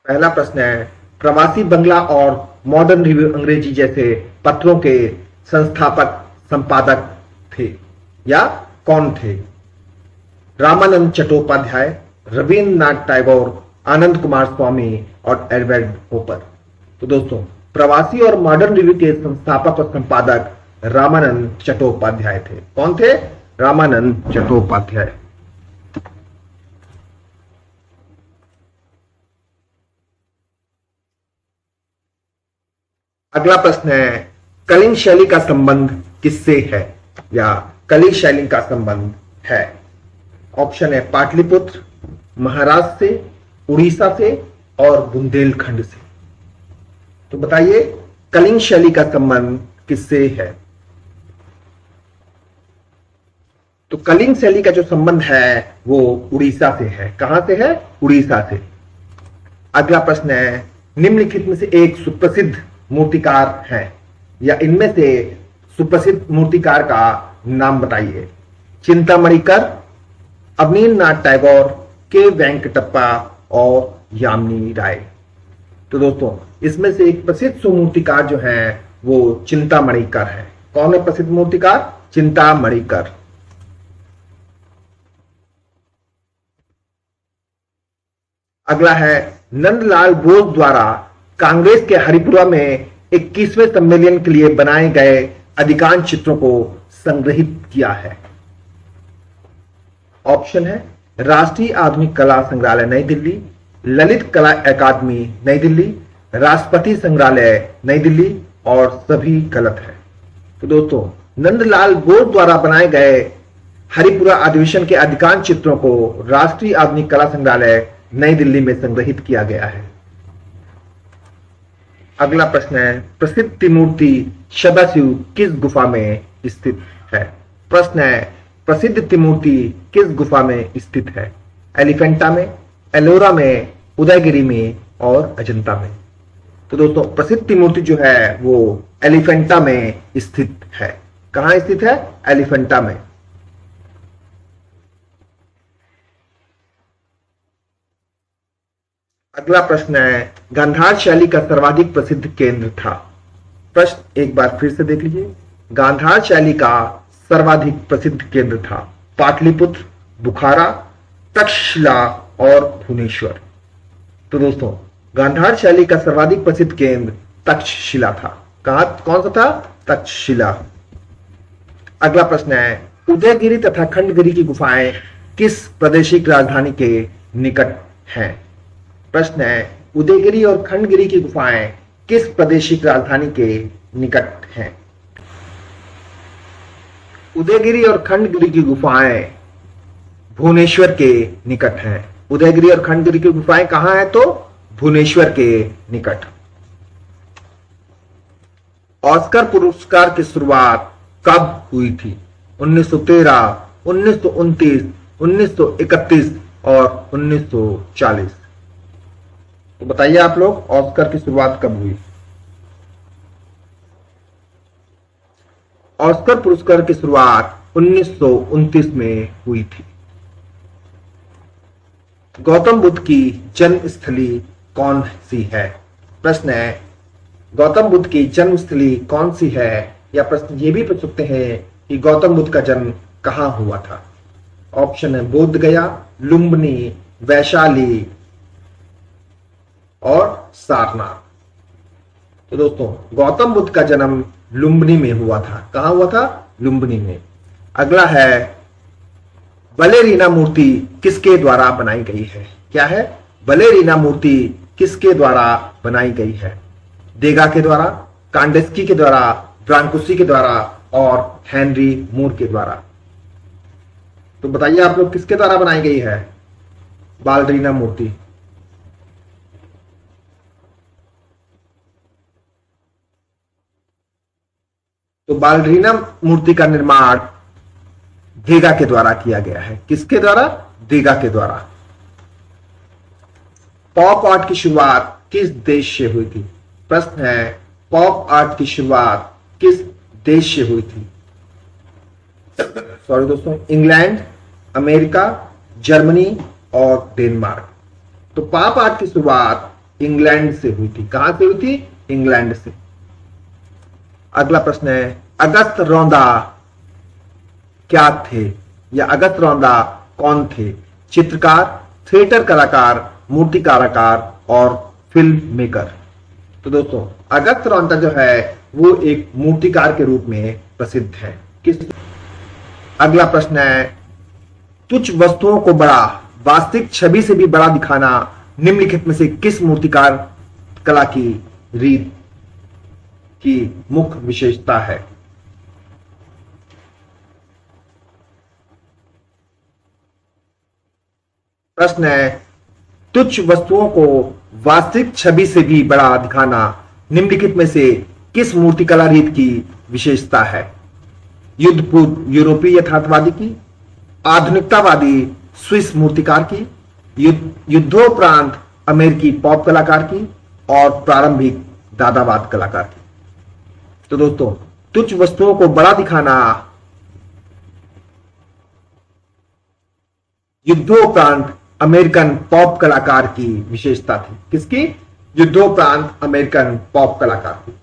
पहला प्रश्न है, प्रवासी बंगला और मॉडर्न रिव्यू अंग्रेजी जैसे पत्रों के संस्थापक संपादक थे या कौन थे? रामानंद चट्टोपाध्याय, रविन्द्रनाथ टैगोर, आनंद कुमार स्वामी और एडवर्ड होपर। तो दोस्तों, प्रवासी और मॉडर्न रिव्यू के संस्थापक और संपादक रामानंद चट्टोपाध्याय थे। कौन थे? रामानंद चट्टोपाध्याय। अगला प्रश्न है, कलिंग शैली का संबंध किससे है या कलिंग शैली का संबंध है? ऑप्शन है पाटलिपुत्र, महाराष्ट्र से, उड़ीसा से और बुंदेलखंड से। तो बताइए कलिंग शैली का संबंध किससे है? तो कलिंग शैली का जो संबंध है वो उड़ीसा से है। कहां से है? उड़ीसा से। अगला प्रश्न है, निम्नलिखित में से एक सुप्रसिद्ध मूर्तिकार है या इनमें से सुप्रसिद्ध मूर्तिकार का नाम बताइए। चिंतामणिकर, अवनींद्रनाथ टैगोर, के वेंकटप्पा और यामिनी राय। तो दोस्तों, इसमें से एक प्रसिद्ध मूर्तिकार जो है वो चिंतामणिकर है। कौन है प्रसिद्ध मूर्तिकार? चिंतामणिकर। अगला है, नंदलाल बोस द्वारा कांग्रेस के हरिपुरा में 21वें सम्मेलन के लिए बनाए गए अधिकांश चित्रों को संग्रहित किया है। ऑप्शन है राष्ट्रीय आधुनिक कला संग्रहालय नई दिल्ली, ललित कला अकादमी नई दिल्ली, राष्ट्रपति संग्रहालय नई दिल्ली और सभी गलत है। तो दोस्तों, नंदलाल बोस द्वारा बनाए गए हरिपुरा अधिवेशन के अधिकांश चित्रों को राष्ट्रीय आधुनिक कला संग्रहालय नई दिल्ली में संग्रहित किया गया है। अगला प्रश्न है, प्रसिद्ध त्रिमूर्ति सदाशिव किस गुफा में स्थित है? प्रश्न है, प्रसिद्ध त्रिमूर्ति किस गुफा में स्थित है? एलिफेंटा में, एलोरा में, उदयगिरी में और अजंता में। तो दोस्तों, प्रसिद्ध त्रिमूर्ति जो है वो एलिफेंटा में स्थित है। कहां स्थित है? एलिफेंटा में। अगला प्रश्न है, गांधार शैली का सर्वाधिक प्रसिद्ध केंद्र था। प्रश्न एक बार फिर से देख लीजिए। गांधार शैली का सर्वाधिक प्रसिद्ध केंद्र था पाटलिपुत्र, बुखारा, तक्षशिला और भुवनेश्वर। तो दोस्तों, गांधार शैली का सर्वाधिक प्रसिद्ध केंद्र तक्षशिला था। कौन सा था? तक्षशिला। अगला प्रश्न है, उदयगिरी तथा खंडगिरी की गुफाएं किस प्रादेशिक राजधानी के निकट हैं? प्रश्न है, उदयगिरी और खंडगिरी की गुफाएं किस प्रादेशिक राजधानी के निकट हैं? उदयगिरी और खंडगिरी की गुफाएं भुवनेश्वर के निकट हैं। उदयगिरी और खंडगिरी की गुफाएं कहां हैं? तो भुवनेश्वर के निकट। ऑस्कर पुरस्कार की शुरुआत कब हुई थी? 1913, 1929, 1931 और 1940। तो बताइए आप लोग, ऑस्कर की शुरुआत कब हुई? ऑस्कर पुरस्कार की शुरुआत 1929 में हुई थी। गौतम बुद्ध की जन्मस्थली कौन सी है? प्रश्न है, गौतम बुद्ध की जन्मस्थली कौन सी है? या प्रश्न ये भी पूछ सकते हैं कि गौतम बुद्ध का जन्म कहां हुआ था? ऑप्शन है बोध गया, लुम्बिनी, वैशाली और सारनाथ। तो दोस्तों, गौतम बुद्ध का जन्म लुम्बिनी में हुआ था। कहां हुआ था? लुम्बिनी में। अगला है, बलेरीना मूर्ति किसके द्वारा बनाई गई है? क्या है? बलेरीना मूर्ति किसके द्वारा बनाई गई है? देगा के द्वारा, कांडेस्की के द्वारा, ब्रांकुसी के द्वारा और हेनरी मूर के द्वारा। तो बताइए आप लोग, किसके द्वारा बनाई गई है बालरीना मूर्ति? तो बालरीना मूर्ति का निर्माण देगा के द्वारा किया गया है। किसके द्वारा? देगा के द्वारा। पॉप आर्ट की शुरुआत किस देश से हुई थी? प्रश्न है, पॉप आर्ट की शुरुआत किस देश से हुई थी? सॉरी दोस्तों, इंग्लैंड, अमेरिका, जर्मनी और डेनमार्क। तो पॉप आर्ट की शुरुआत इंग्लैंड से हुई थी। कहां से हुई थी? इंग्लैंड से। अगला प्रश्न है, अगस्त रौंदा क्या थे या अगस्त रौंदा कौन थे? चित्रकार, थिएटर कलाकार, मूर्तिकारकार और फिल्म मेकर। तो दोस्तों अगस्त रौंदा जो है वो एक मूर्तिकार के रूप में प्रसिद्ध है। किस? अगला प्रश्न है, तुच्छ वस्तुओं को बड़ा, वास्तविक छवि से भी बड़ा दिखाना निम्नलिखित में से किस मूर्तिकार कला की रीत की मुख्य विशेषता है? प्रश्न है, तुच्छ वस्तुओं को वास्तविक छवि से भी बड़ा दिखाना निम्नलिखित में से किस मूर्तिकला रीत की विशेषता है? युद्ध पूर्व यूरोपीय यथार्थवादी की, आधुनिकतावादी स्विस मूर्तिकार की, युद्धोपरांत अमेरिकी पॉप कलाकार की और प्रारंभिक दादावाद कलाकार की। तो दोस्तों तुच्छ वस्तुओं को बड़ा दिखाना युद्धोपरांत अमेरिकन पॉप कलाकार की विशेषता थी। किसकी? युद्धोपरांत अमेरिकन पॉप कलाकार की।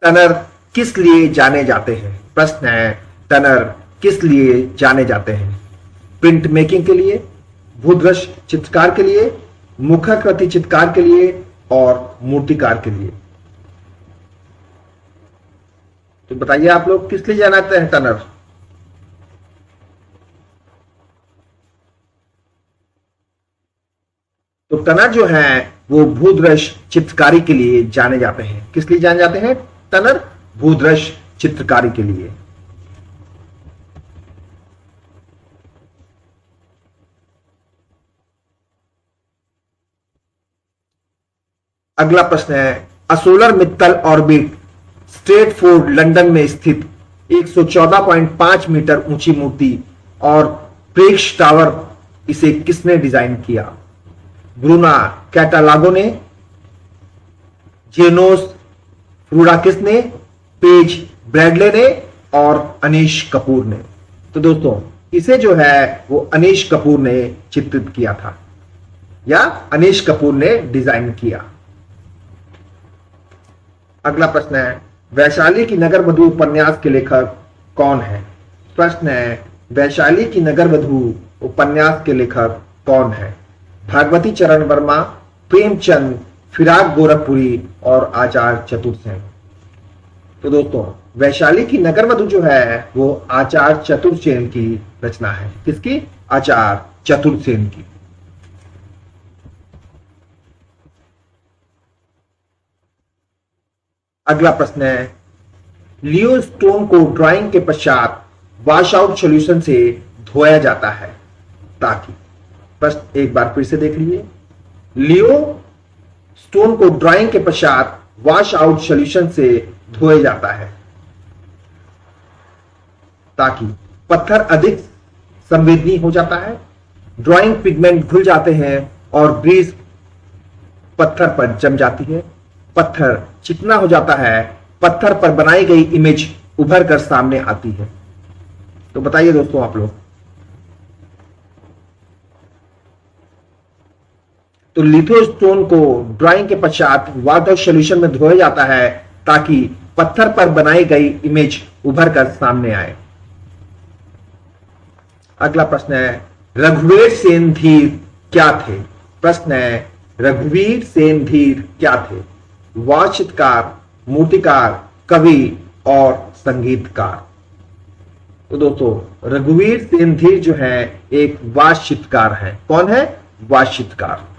टनर किस लिए जाने जाते हैं? प्रश्न है, टनर किस लिए जाने जाते हैं? प्रिंट मेकिंग के लिए, भूदृश्य चित्रकार के लिए, मुखाकृति चित्रकार के लिए और मूर्तिकार के लिए। तो बताइए आप लोग किस लिए जाना चाहते हैं टनर? तो टनर जो है वो भूदृश्य चित्रकारी के लिए जाने जाते हैं। किस लिए जाने जाते हैं टनर? भूदृश्य चित्रकारी के लिए। अगला प्रश्न है, असोलर मित्तल ऑर्बिट स्ट्रेटफोर्ड लंदन में स्थित 114.5 मीटर ऊंची मूर्ति और प्रेक्ष टावर, इसे किसने डिजाइन किया? ब्रूना कैटालागो ने, जेनोस फ्रूडाकिस ने, पेज ब्रैडले ने और अनीश कपूर ने। तो दोस्तों इसे जो है वो अनीश कपूर ने चित्रित किया था या अनीश कपूर ने डिजाइन किया। अगला प्रश्न है, वैशाली की नगरवधू उपन्यास के लेखक कौन है? प्रश्न है, वैशाली की नगरवधू उपन्यास के लेखक कौन है? भागवती चरण वर्मा, प्रेमचंद, फिराक गोरखपुरी और आचार्य चतुर्सेन। तो दोस्तों वैशाली की नगरवधू जो है वो आचार्य चतुर्सेन की रचना है। किसकी? आचार्य चतुर्सेन की। अगला प्रश्न है, लियो स्टोन को ड्राइंग के पश्चात वॉश आउट सॉल्यूशन से धोया जाता है ताकि। प्रश्न एक बार फिर से देख लीजिए, लियो स्टोन को ड्राइंग के पश्चात वॉश आउट सॉल्यूशन से धोया जाता है ताकि पत्थर अधिक संवेदनीय हो जाता है, ड्राइंग पिगमेंट घुल जाते हैं और ब्रीज पत्थर पर जम जाती है, पत्थर चिकना हो जाता है, पत्थर पर बनाई गई इमेज उभर कर सामने आती है। तो बताइए दोस्तों आप लोग। तो लिथोस्टोन को ड्राइंग के पश्चात वाटर सॉल्यूशन में धोया जाता है ताकि पत्थर पर बनाई गई इमेज उभर कर सामने आए। अगला प्रश्न है, रघुवीर सेन धीर क्या थे? प्रश्न है, रघुवीर सेन धीर क्या थे? वाचित्रकार, मूर्तिकार, कवि और संगीतकार। तो दोस्तों रघुवीर सेन धीर जो है एक वाचित्रकार है। कौन है? वाचित्रकार।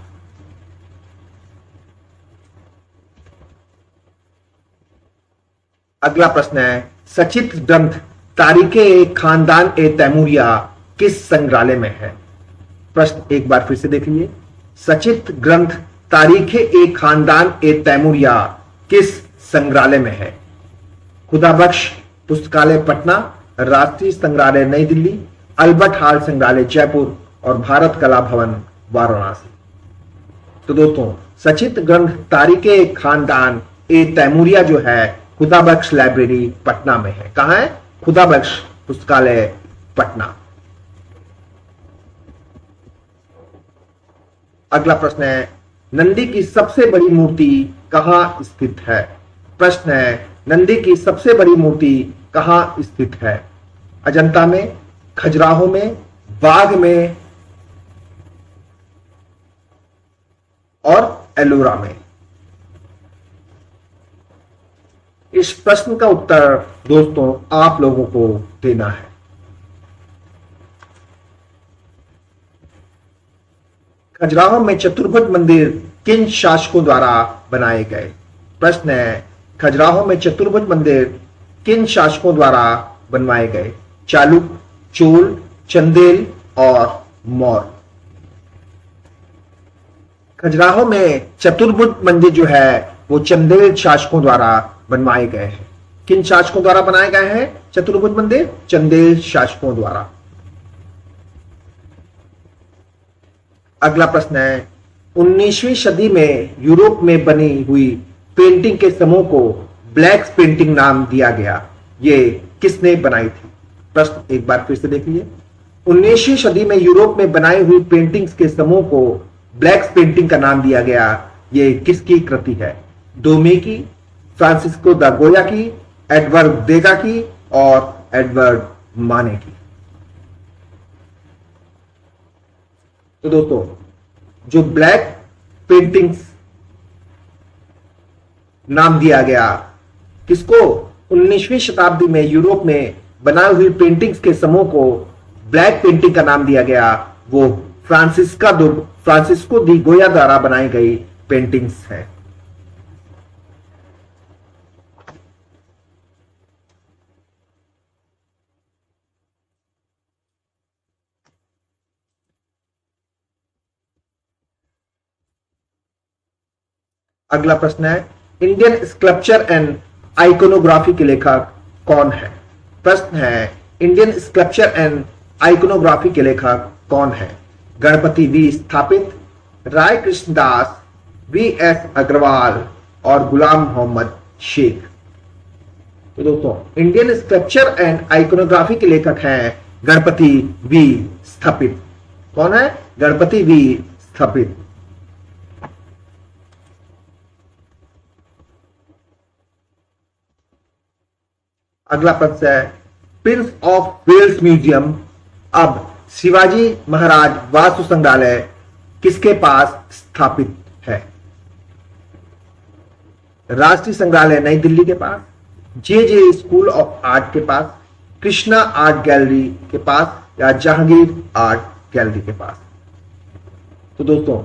अगला प्रश्न है, सचित्र ग्रंथ तारीखे खानदान ए तैमूरिया किस संग्रहालय में है? प्रश्न एक बार फिर से देख लीजिए, सचित्र ग्रंथ तारीखे ए खानदान ए तैमूरिया किस संग्रहालय में है? खुदाबख्श पुस्तकालय पटना, राष्ट्रीय संग्रहालय नई दिल्ली, अल्बर्ट हॉल संग्रहालय जयपुर और भारत कला भवन वाराणसी। तो दोस्तों सचित्र ग्रंथ तारीखे खानदान ए तैमूरिया जो है खुदाबख्श लाइब्रेरी पटना में है। कहां है? खुदाबख्श पुस्तकालय पटना। अगला प्रश्न है, नंदी की सबसे बड़ी मूर्ति कहाँ स्थित है? प्रश्न है, नंदी की सबसे बड़ी मूर्ति कहाँ स्थित है? अजंता में, खजुराहो में, बाग में और एलोरा में। इस प्रश्न का उत्तर दोस्तों आप लोगों को देना है। खजुराहो में चतुर्भुज मंदिर किन शासकों द्वारा बनाए गए? प्रश्न है, खजुराहो में चतुर्भुज मंदिर किन शासकों द्वारा बनवाए गए? चालुक्य, चोल, चंदेल और मौर्य। खजुराहो में चतुर्भुज मंदिर जो है वो चंदेल शासकों द्वारा बनवाए गए हैं। किन शासकों द्वारा बनाए गए हैं चतुर्भुज मंदिर? चंदेल शासकों द्वारा। अगला प्रश्न है, 19वीं सदी में यूरोप में बनी हुई पेंटिंग के समूह को ब्लैक पेंटिंग नाम दिया गया, ये किसने बनाई थी? प्रश्न एक बार फिर से देखिए। 19वीं सदी में यूरोप में बनाई हुई पेंटिंग्स के समूह को ब्लैक पेंटिंग का नाम दिया गया, ये किसकी कृति है? डोमी की, फ्रांसिस्को द गोया की, एडवर्ड देगा की और एडवर्ड माने की। तो दोस्तों जो ब्लैक पेंटिंग्स नाम दिया गया किसको? 19वीं शताब्दी में यूरोप में बनाई हुई पेंटिंग्स के समूह को ब्लैक पेंटिंग का नाम दिया गया, वो फ्रांसिस्को दी गोया द्वारा बनाई गई पेंटिंग्स है। अगला प्रश्न है, इंडियन स्कल्पचर एंड आइकोनोग्राफी के लेखक कौन है? प्रश्न है, इंडियन स्कल्पचर एंड आइकोनोग्राफी के लेखक कौन है? गणपति वी स्थापित, राय कृष्णदास, वी.एस. अग्रवाल और गुलाम मोहम्मद शेख। तो दोस्तों इंडियन स्कल्पचर एंड आइकोनोग्राफी के लेखक हैं गणपति वी स्थापित। कौन है? गणपति वी स्थापित। अगला प्रश्न है, प्रिंस ऑफ वेल्स म्यूजियम अब शिवाजी महाराज वास्तु संग्रहालय किसके पास स्थापित है? राष्ट्रीय संग्रहालय नई दिल्ली के पास, जे स्कूल ऑफ आर्ट के पास, कृष्णा आर्ट गैलरी के पास या जहांगीर आर्ट गैलरी के पास? तो दोस्तों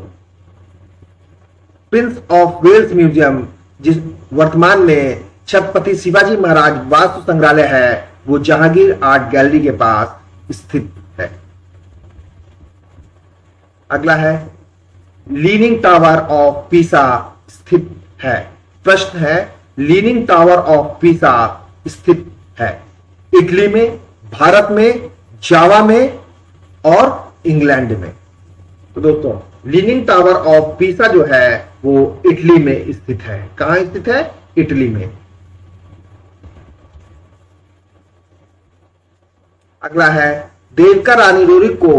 प्रिंस ऑफ वेल्स म्यूजियम जिस वर्तमान में छत्रपति शिवाजी महाराज वास्तु संग्रहालय है वो जहांगीर आर्ट गैलरी के पास स्थित है। अगला है, लीनिंग टावर ऑफ पीसा स्थित है। प्रश्न है, लीनिंग टावर ऑफ पीसा स्थित है इटली में, भारत में, जावा में और इंग्लैंड में? तो दोस्तों लीनिंग टावर ऑफ पीसा जो है वो इटली में स्थित है। कहां स्थित है? इटली में। अगला है, देविका रानी रोरी को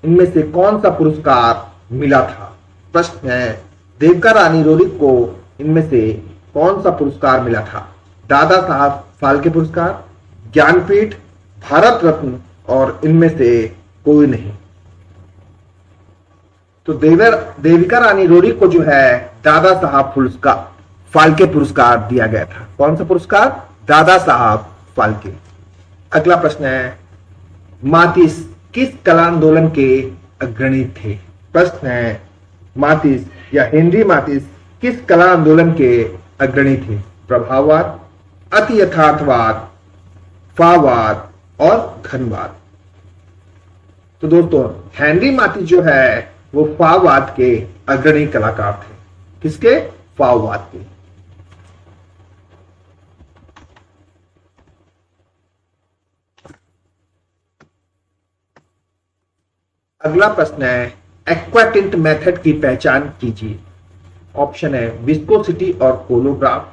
इनमें से कौन सा पुरस्कार मिला था? प्रश्न है, देविका रानी रोरी को इनमें से कौन सा पुरस्कार मिला था? दादा साहब फाल्के पुरस्कार, ज्ञानपीठ, भारत रत्न और इनमें से कोई नहीं? तो देविका रानी रोरी को जो है दादा साहब फाल्के पुरस्कार दिया गया था। कौन सा पुरस्कार? दादा साहब फाल्के। अगला प्रश्न है, मातिस किस कला आंदोलन के अग्रणी थे? प्रश्न है, मातिस या हेनरी मातिस किस कला आंदोलन के अग्रणी थे? प्रभाववाद, अति यथार्थवाद, फावाद और घनवाद? तो दोस्तों हेनरी मातिस जो है वो फाववाद के अग्रणी कलाकार थे। किसके? फाववाद के। अगला प्रश्न है, एक्वाटिंट मेथड की पहचान कीजिए। ऑप्शन है विस्कोसिटी और कोलोग्राफ,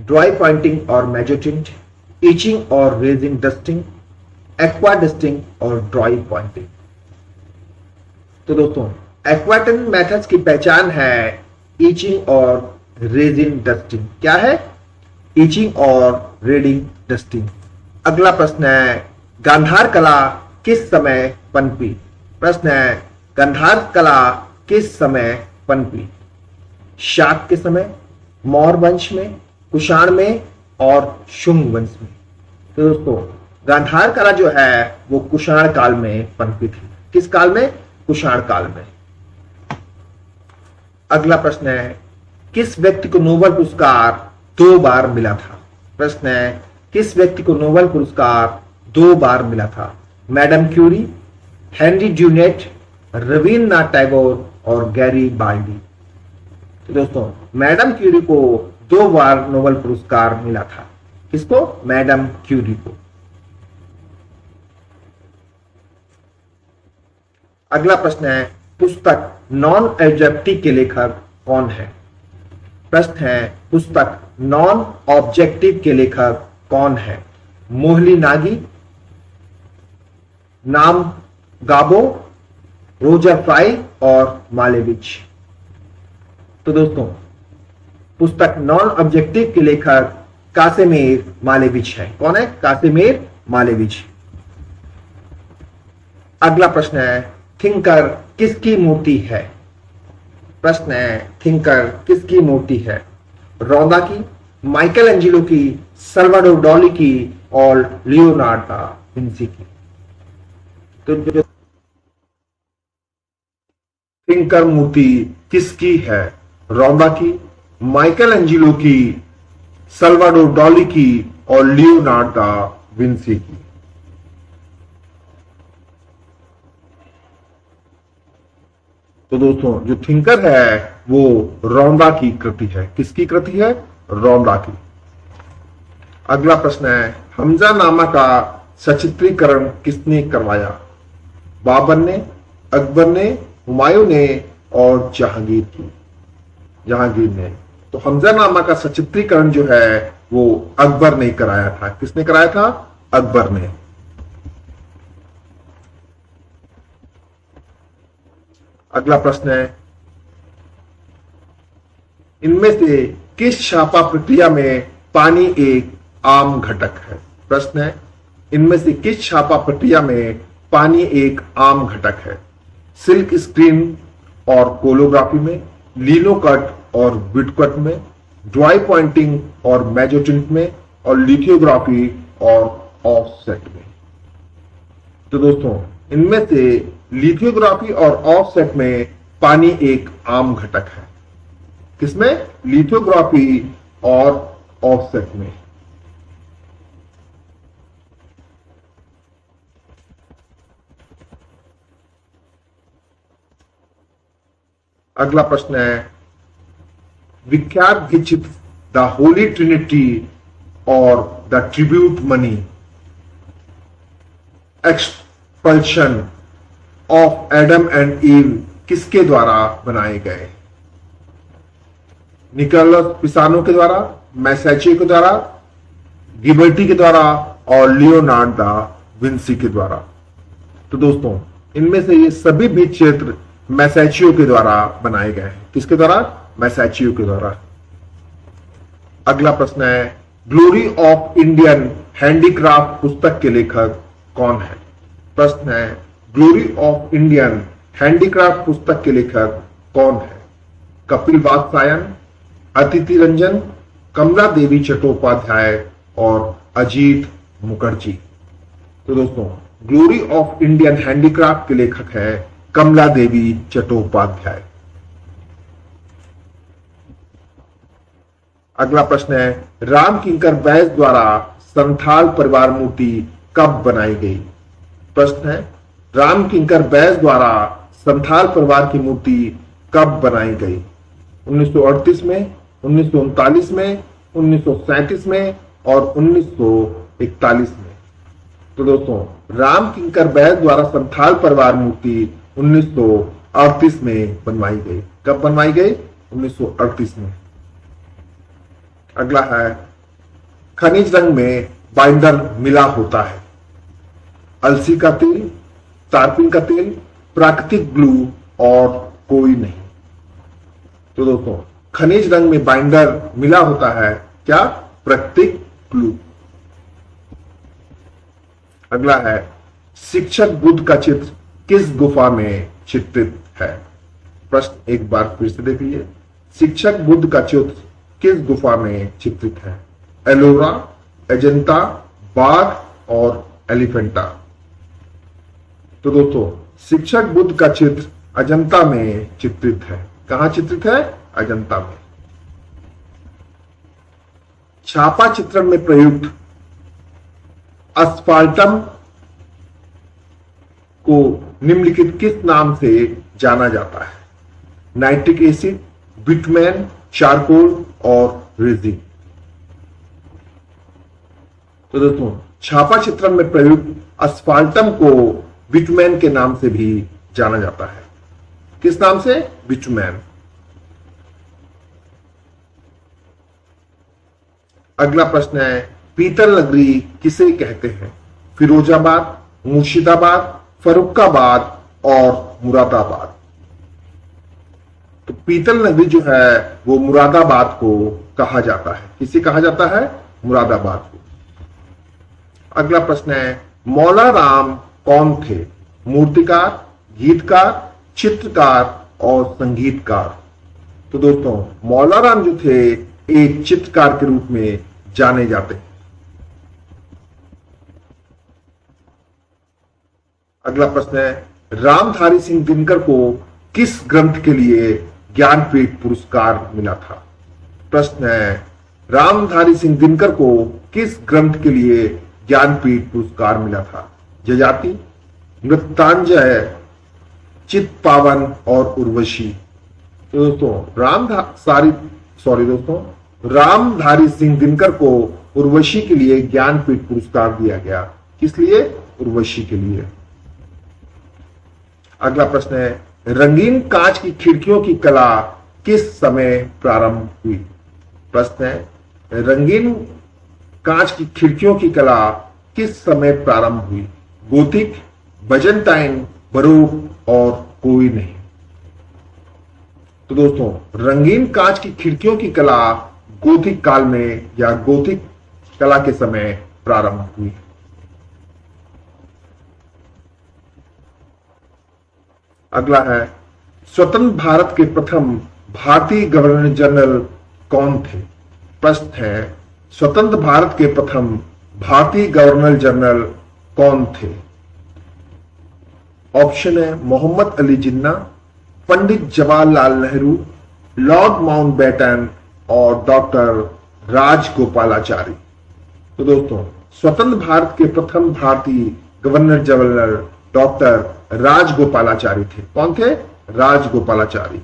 ड्राई पॉइंटिंग और मेजोटिंट, इचिंग और रेजिंग डस्टिंग, एक्वा डस्टिंग और ड्राई पॉइंटिंग? तो दोस्तों एक्वाटन मेथड्स की पहचान है ईचिंग और रेजिन डस्टिंग। क्या है? ईचिंग और रेडिंग डस्टिंग। अगला प्रश्न है गांधार कला किस समय पनपी? प्रश्न है गांधार कला किस समय पनपी? शाक के समय, मौर्य वंश में, कुषाण में और शुंग वंश में। तो दोस्तों गांधार कला जो है वो कुषाण काल में पनपी थी। किस काल में? कुषाण काल में। अगला प्रश्न है किस व्यक्ति को नोबेल पुरस्कार 2 बार मिला था? प्रश्न है किस व्यक्ति को नोबेल पुरस्कार 2 बार मिला था? Madam Curie, Henry Dunant, Rabindranath Tagore और गैरी बाल्डी। तो दोस्तों मैडम क्यूरी को 2 बार नोबेल पुरस्कार मिला था। किसको? मैडम क्यूरी को। अगला प्रश्न है पुस्तक नॉन ऑब्जेक्टिव के लेखक कौन है? प्रश्न है पुस्तक नॉन ऑब्जेक्टिव के लेखक कौन है? मोहली नागी, नाम गाबो, रोजर फ्राई और मालेविच। तो दोस्तों पुस्तक नॉन ऑब्जेक्टिव के लेखक कासिमिर मालेविच है। कौन है? Casimir Malevich. अगला प्रश्न है थिंकर किसकी मूर्ति है? प्रश्न है थिंकर किसकी मूर्ति है? रौदा की, माइकल एंजेलो की, सल्वाडोर डाली की और लियोनार्डो दा विंसी की। तो जो थिंकर मूर्ति किसकी है? रौदा की, माइकल एंजेलो की, सल्वाडोर डाली की और लियोनार्डो दा विंसी की। तो दोस्तों जो थिंकर है वो रौदा की कृति है। किसकी कृति है? रौदा की। अगला प्रश्न है हमजानामा का सचित्रीकरण किसने करवाया? बाबर ने, अकबर ने, हुमायूं ने और जहांगीर ने। तो हमजानामा का सचित्रीकरण जो है वो अकबर ने कराया था। किसने कराया था? अकबर ने। अगला प्रश्न है इनमें से किस छापा प्रक्रिया में पानी एक आम घटक है? प्रश्न है इनमें से किस छापा प्रक्रिया में पानी एक आम घटक है? सिल्क स्क्रीन और कोलोग्राफी में, लीनो कट और बिटकट में, ड्राई पॉइंटिंग और मेजोटिंट में और लिथोग्राफी और ऑफसेट में। तो दोस्तों इनमें से लिथोग्राफी और ऑफसेट में पानी एक आम घटक है। किसमें? लिथोग्राफी और ऑफसेट में। अगला प्रश्न है विख्यात विचित्र द होली ट्रिनिटी और the tribute money expulsion of Adam and ewe किसके द्वारा बनाए गए? निकोलस पिसानो के द्वारा, मैसेची के द्वारा, गिबर्टी के द्वारा और लियोनार्डो दा विंसी के द्वारा। तो दोस्तों इनमें से ये सभी भी चित्र मैसेचियो के द्वारा बनाए गए हैं। किसके द्वारा? मैसेचियो के द्वारा। अगला प्रश्न है ग्लोरी ऑफ इंडियन हैंडीक्राफ्ट पुस्तक के लेखक कौन है? प्रश्न है ग्लोरी ऑफ इंडियन हैंडीक्राफ्ट पुस्तक के लेखक कौन है? कपिल वात्स्यायन, अतिथि रंजन, कमला देवी चट्टोपाध्याय और अजीत मुखर्जी। तो दोस्तों ग्लोरी ऑफ इंडियन हैंडीक्राफ्ट के लेखक है कमला देवी चट्टोपाध्याय। अगला प्रश्न है राम किंकर बैस द्वारा संथाल परिवार मूर्ति कब बनाई गई? प्रश्न है राम किंकर बैस द्वारा संथाल परिवार की मूर्ति कब बनाई गई? 1938 में, 1939 में, 1937 में और 1941 में। तो दोस्तों राम किंकर बैस द्वारा संथाल परिवार मूर्ति 1938 में बनवाई गई। कब बनवाई गई? 1938 में। अगला है खनिज रंग में बाइंडर मिला होता है। अलसी का तेल, तारपीन का तेल, प्राकृतिक ग्लू और कोई नहीं। तो दोस्तों खनिज रंग में बाइंडर मिला होता है क्या? प्राकृतिक ग्लू। अगला है शिक्षक बुद्ध का चित्र किस गुफा में चित्रित है? प्रश्न एक बार फिर से देख लीजिए। शिक्षक बुद्ध का चित्र किस गुफा में चित्रित है? एलोरा, अजंता, बाघ और एलिफेंटा। तो दोस्तों शिक्षक बुद्ध का चित्र अजंता में चित्रित है। कहां चित्रित है? अजंता में। छापा चित्रण में प्रयुक्त अस्फाल्टम को निम्नलिखित किस नाम से जाना जाता है? नाइट्रिक एसिड, बिटुमेन, चारकोल और रेजिन। तो दोस्तों छापा चित्रण में प्रयुक्त अस्फाल्टम को बिटुमेन के नाम से भी जाना जाता है। किस नाम से? बिटुमेन। अगला प्रश्न है पीतल नगरी किसे कहते हैं? फिरोजाबाद, मुर्शिदाबाद, फर्रुखाबाद और मुरादाबाद। तो पीतल नगरी जो है वो मुरादाबाद को कहा जाता है। किसे कहा जाता है? मुरादाबाद को। अगला प्रश्न है मौला राम कौन थे? मूर्तिकार, गीतकार, चित्रकार और संगीतकार। तो दोस्तों मौला राम जो थे एक चित्रकार के रूप में जाने जाते हैं। अगला प्रश्न है रामधारी सिंह दिनकर को किस ग्रंथ के लिए ज्ञानपीठ पुरस्कार मिला था? प्रश्न है रामधारी सिंह दिनकर को किस ग्रंथ के लिए ज्ञानपीठ पुरस्कार मिला था? जजाति, मृत्युंजय, चित्पावन और उर्वशी। तो दोस्तों रामधारी सिंह दिनकर को उर्वशी के लिए ज्ञानपीठ पुरस्कार दिया गया। किस लिए? उर्वशी के लिए। अगला प्रश्न है रंगीन कांच की खिड़कियों की कला किस समय प्रारंभ हुई? प्रश्न है रंगीन कांच की खिड़कियों की कला किस समय प्रारंभ हुई? गोथिक, बजंटाइन, बरोक और कोई नहीं। तो दोस्तों रंगीन कांच की खिड़कियों की कला गोथिक काल में या गोथिक कला के समय प्रारंभ हुई। अगला है स्वतंत्र भारत के प्रथम भारतीय गवर्नर जनरल कौन थे? प्रश्न है स्वतंत्र भारत के प्रथम भारतीय गवर्नर जनरल कौन थे? ऑप्शन है मोहम्मद अली जिन्ना, पंडित जवाहरलाल नेहरू, लॉर्ड माउंटबेटन और डॉक्टर राजगोपालाचारी। तो दोस्तों स्वतंत्र भारत के प्रथम भारतीय गवर्नर जनरल डॉक्टर राजगोपालाचारी थे। कौन थे? राजगोपालाचारी।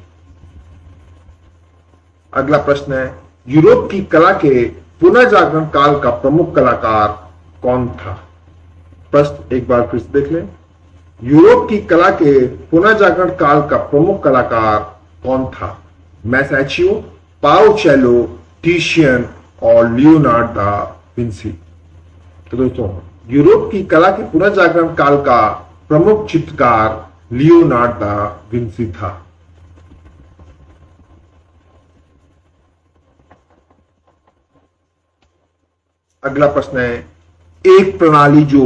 अगला प्रश्न है यूरोप की कला के पुनर्जागरण काल का प्रमुख कलाकार कौन था? प्रश्न एक बार फिर से देख लें। यूरोप की कला के पुनर्जागरण काल का प्रमुख कलाकार कौन था? मैसाचियो, पाउचेलो, टिशियन और लियोनार्ड दा विंसी। तो दोस्तों यूरोप की कला के पुनर्जागरण काल का प्रमुख चित्रकार लियोनार्ड दा विंसी था। अगला प्रश्न है एक प्रणाली जो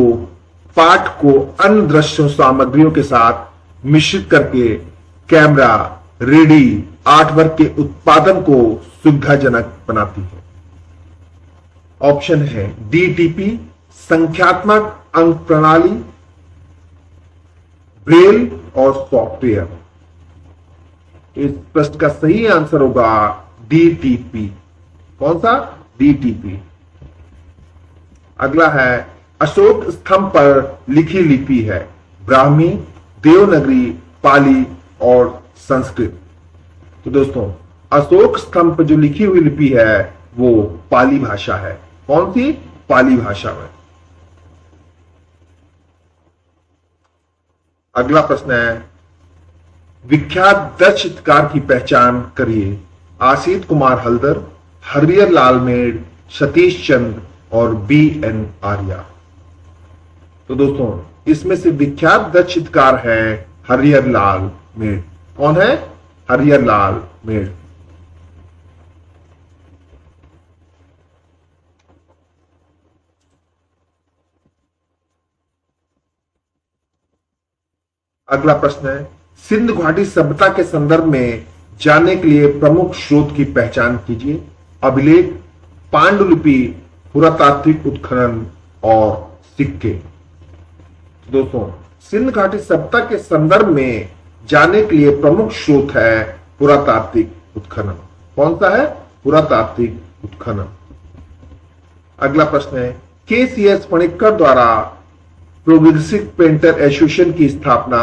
पाठ को अन्य दृश्य सामग्रियों के साथ मिश्रित करके कैमरा, रेडी, आर्टवर्क के उत्पादन को सुविधाजनक बनाती है। ऑप्शन है डीटीपी, संख्यात्मक अंक प्रणाली, ब्रेल और सॉफ्टवेयर। इस प्रश्न का सही आंसर होगा डीटीपी। कौन सा? डीटीपी। अगला है अशोक स्तंभ पर लिखी लिपि है ब्राह्मी, देवनागरी, पाली और संस्कृत। तो दोस्तों अशोक स्तंभ पर जो लिखी हुई लिपि है वो पाली भाषा है। कौन सी? पाली भाषा में। अगला प्रश्न है विख्यात 10 चित्रकार की पहचान करिए। आशीष कुमार हल्दर, हरिहर लाल मेड़, सतीश चंद्र और BN आर्या। तो दोस्तों इसमें से विख्यात 10 चित्रकार हैं हरिहर लाल मेड़। कौन है? हरिहर लाल मेड़। अगला प्रश्न है, सिंध घाटी सभ्यता के संदर्भ में जानने के लिए प्रमुख स्रोत की पहचान कीजिए। अभिलेख, पांडुलिपि, पुरातात्विक उत्खनन और सिक्के। दोस्तों, सिंध घाटी सभ्यता के संदर्भ में जानने के लिए प्रमुख स्रोत है पुरातात्विक उत्खनन। कौन सा है? पुरातात्विक उत्खनन। अगला प्रश्न है, के.सी.एस. पणिक्कर द्वारा प्रोग्रेसिव पेंटर एसोसिएशन की स्थापना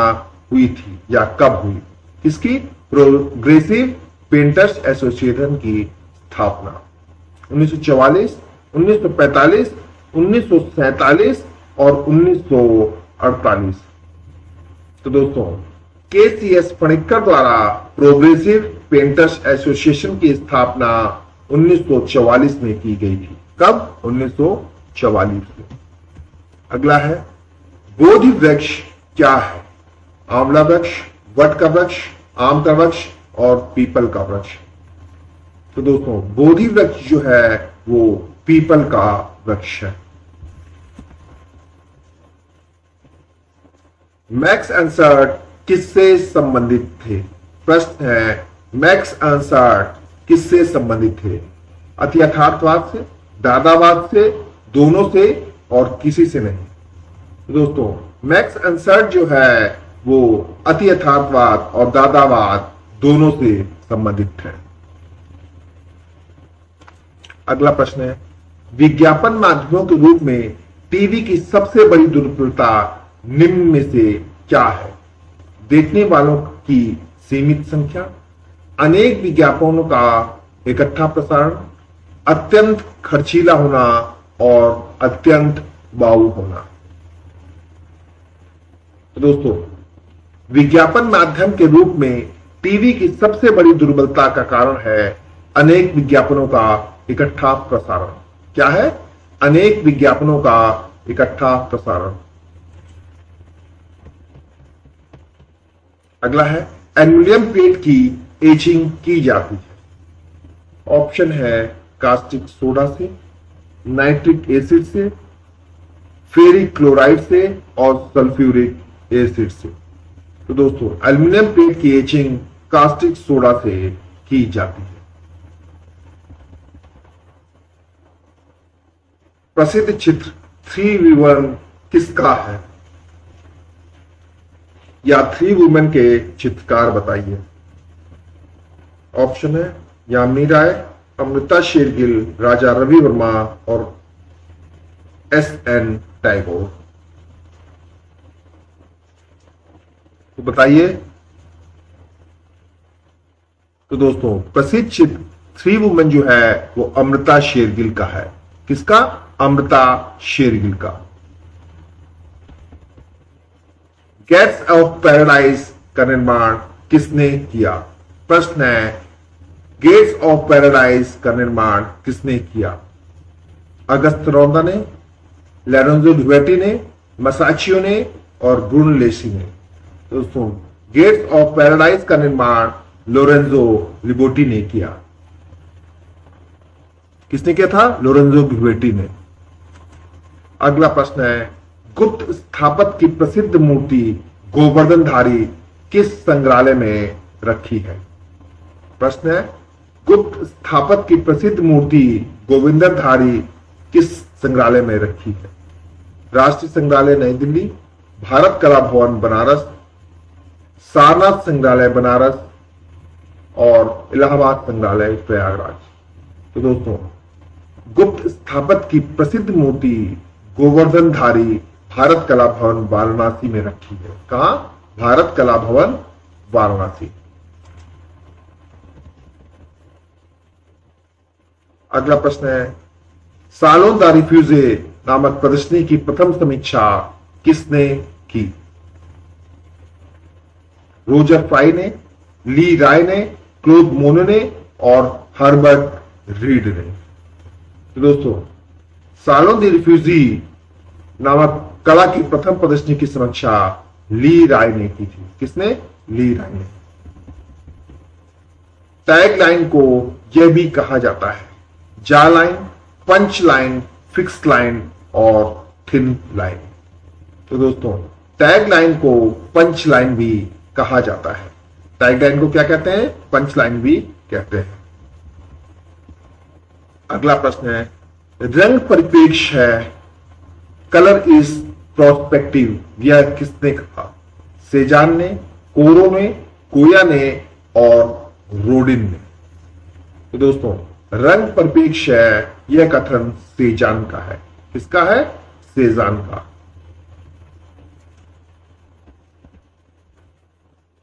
हुई थी या कब हुई? किसकी? प्रोग्रेसिव पेंटर्स एसोसिएशन की स्थापना 1944, 1945, 1947 और 1948। तो दोस्तों, के.सी.एस. पणिक्कर द्वारा प्रोग्रेसिव पेंटर्स एसोसिएशन की स्थापना 1944 में की गई थी। कब? 1944 में। अगला है, बोधि वृक्ष क्या है? आंवला वृक्ष, वट का वृक्ष, आम का वृक्ष और पीपल का वृक्ष। तो दोस्तों, बोधि वृक्ष जो है वो पीपल का वृक्ष है। मैक्स एंसर्ट किससे संबंधित थे? प्रश्न है, मैक्स एंसर्ट किससे संबंधित थे? अति यथार्थवाद से, दादावाद से, दोनों से और किसी से नहीं। दोस्तों, मैक्स एंसर्ट जो है वो अति यथार्थवाद और दादावाद दोनों से संबंधित है। अगला प्रश्न है, विज्ञापन माध्यमों के रूप में टीवी की सबसे बड़ी दुर्बलता निम्न में से क्या है? देखने वालों की सीमित संख्या, अनेक विज्ञापनों का इकट्ठा प्रसारण, अत्यंत खर्चीला होना और अत्यंत बाऊ होना। तो दोस्तों, विज्ञापन माध्यम के रूप में टीवी की सबसे बड़ी दुर्बलता का कारण है अनेक विज्ञापनों का इकट्ठा प्रसारण। क्या है? अनेक विज्ञापनों का इकट्ठा प्रसारण। अगला है, एल्युमिनियम प्लेट की एचिंग की जाती है। ऑप्शन है कास्टिक सोडा से, नाइट्रिक एसिड से, फेरिक क्लोराइड से और सल्फ्यूरिक एसिड से। तो दोस्तों, एल्युमिनियम प्लेट की एचिंग कास्टिक सोडा से की जाती है। प्रसिद्ध चित्र 3 वुमेन किसका है? या 3 वुमेन के चित्रकार बताइए। ऑप्शन है यामिनी राय, अमृता शेरगिल, राजा रवि वर्मा और S.N. टैगोर। तो बताइए। तो दोस्तों, प्रसिद्ध चित्र 3 वुमेन जो है वो अमृता शेरगिल का है। किसका? अमृता शेरगिल का। गेट्स ऑफ पैराडाइज का निर्माण किसने किया? प्रश्न है, गेट्स ऑफ पैराडाइज का निर्माण किसने किया? अगस्त रौंदा ने, लोरेंजो ड्यूवेटी ने, मसाचियो ने और ब्रूनलेसी ने। दोस्तों, गेट्स ऑफ पैराडाइज का निर्माण लोरेंजो लिबोटी ने किया। किसने किया था? लोरेंजो ड्यूवेटी ने। अगला प्रश्न है, गुप्त स्थापत्य की प्रसिद्ध मूर्ति गोवर्धनधारी किस संग्रहालय में रखी है? प्रश्न है, गुप्त स्थापत्य की प्रसिद्ध मूर्ति गोविंदधारी किस संग्रहालय में रखी है? राष्ट्रीय संग्रहालय नई दिल्ली, भारत कला भवन बनारस, सारनाथ संग्रहालय बनारस और इलाहाबाद संग्रहालय प्रयागराज। तो दोस्तों, गुप्त स्थापत्य की प्रसिद्ध मूर्ति गोवर्धनधारी भारत कला भवन वाराणसी में रखी है। कहां? भारत कला भवन वाराणसी। अगला प्रश्न है, सालों द रिफ्यूजे नामक प्रदर्शनी की प्रथम समीक्षा किसने की? रोजर फ्राई ने, ली राय ने, क्लोद मोनो ने और हर्बर्ट रीड ने। तो दोस्तों, सालों द रिफ्यूजी नामक कला की प्रथम प्रदर्शनी की समीक्षा ली राय ने की थी। किसने? ली राय ने। टैग लाइन को यह भी कहा जाता है जा line, punch line, fix line और थिन लाइन। तो दोस्तों टैग लाइन को पंच लाइन भी कहा जाता है। टैग लाइन को क्या कहते हैं? पंच लाइन भी कहते हैं। अगला प्रश्न है, रंग परिप्रेक्ष्य है, कलर इज प्रोस्पेक्टिव, यह किसने कहा? सेजान ने, कोरो ने, कोया ने और रोडिन ने। तो दोस्तों रंग परिप्रेक्ष्य है, यह कथन सेजान का है। किसका है? सेजान का।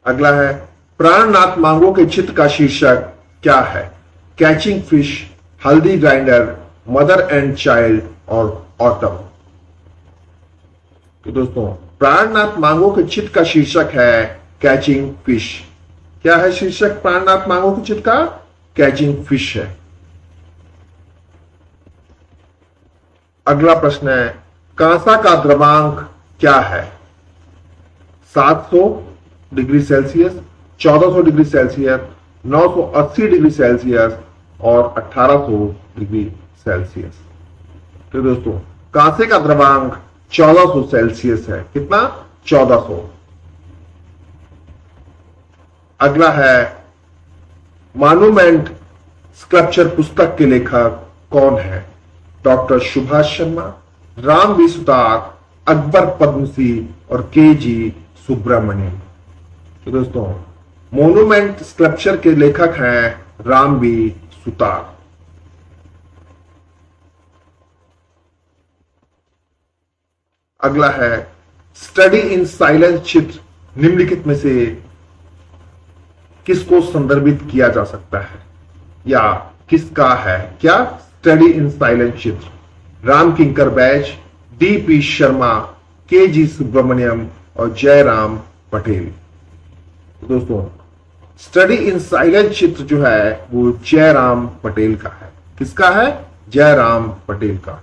अगला है, प्राणनाथ मांगो के चित्र का शीर्षक क्या है? कैचिंग फिश, हल्दी ग्राइंडर, मदर एंड चाइल्ड और ऑटम। तो दोस्तों प्राणनाथ मांगो के चित्र का शीर्षक है कैचिंग फिश। क्या है शीर्षक प्राणनाथ मांगो के चित्र का? कैचिंग फिश है। अगला प्रश्न है, कांसा का द्रवांक क्या है? 700 degree Celsius, 1400 degree Celsius, 980 degree Celsius और 1800 डिग्री सेल्सियस। तो दोस्तों कांसे का द्रवांक 1400 सेल्सियस है। कितना? 1400। अगला है, मॉन्यूमेंट स्कल्पचर पुस्तक के लेखक कौन है? डॉक्टर सुभाष शर्मा, राम बी सुतार, अकबर पद्मसी और के जी सुब्रमण्यम। तो दोस्तों मॉन्यूमेंट स्कल्पचर के लेखक हैं राम बी सुतार। अगला है, स्टडी इन साइलेंस चित्र निम्नलिखित में से किसको संदर्भित किया जा सकता है या किसका है? क्या? स्टडी इन साइलेंस चित्र, राम किंकर बैज, डी पी शर्मा, के जी सुब्रमण्यम और जयराम पटेल। तो दोस्तों स्टडी इन साइलेंस चित्र जो है वो जयराम पटेल का है। किसका है? जयराम पटेल का।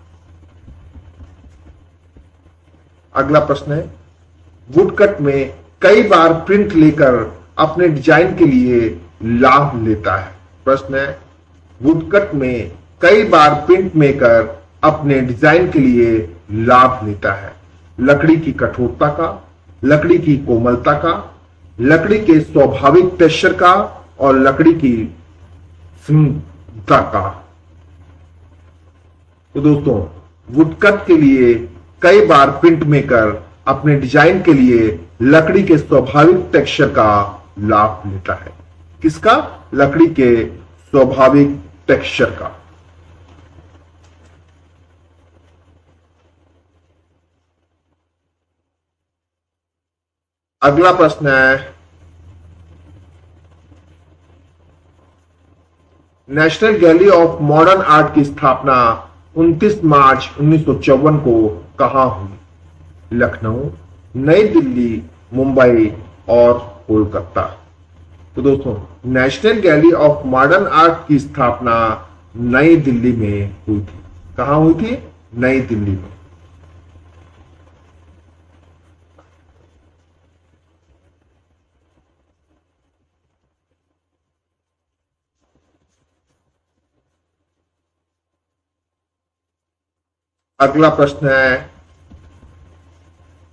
अगला प्रश्न है, वुडकट में कई बार प्रिंट लेकर अपने डिजाइन के लिए लाभ लेता है। प्रश्न है, वुडकट में कई बार प्रिंट मेकर अपने डिजाइन के लिए लाभ लेता है। लकड़ी की कठोरता का, लकड़ी की कोमलता का, लकड़ी के स्वाभाविक टेक्सचर का और लकड़ी की स्मूथता का। तो दोस्तों वुडकट के लिए कई बार प्रिंट मेकर अपने डिजाइन के लिए लकड़ी के स्वाभाविक टेक्सचर का लाभ लेता है। किसका? लकड़ी के स्वाभाविक टेक्सचर का। अगला प्रश्न है, national gallery of modern art की स्थापना 29 मार्च 1954 को कहां हुई? लखनऊ, नई दिल्ली, मुंबई और कोलकाता। तो दोस्तों national gallery of modern art की स्थापना नई दिल्ली में हुई थी। कहां हुई थी? नई दिल्ली में। अगला प्रश्न है,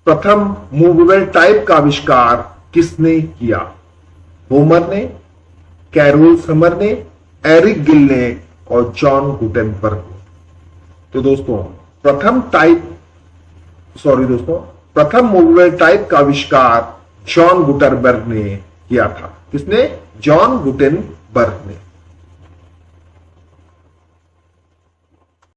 प्रथम मूवेबल टाइप का आविष्कार किसने किया? होमर ने, कैरोल समर ने, एरिक गिल ने और जॉन गुटेनबर्ग ने। तो दोस्तों प्रथम मूवेबल टाइप का आविष्कार जॉन गुटेनबर्ग ने किया था। किसने? जॉन गुटेनबर्ग ने।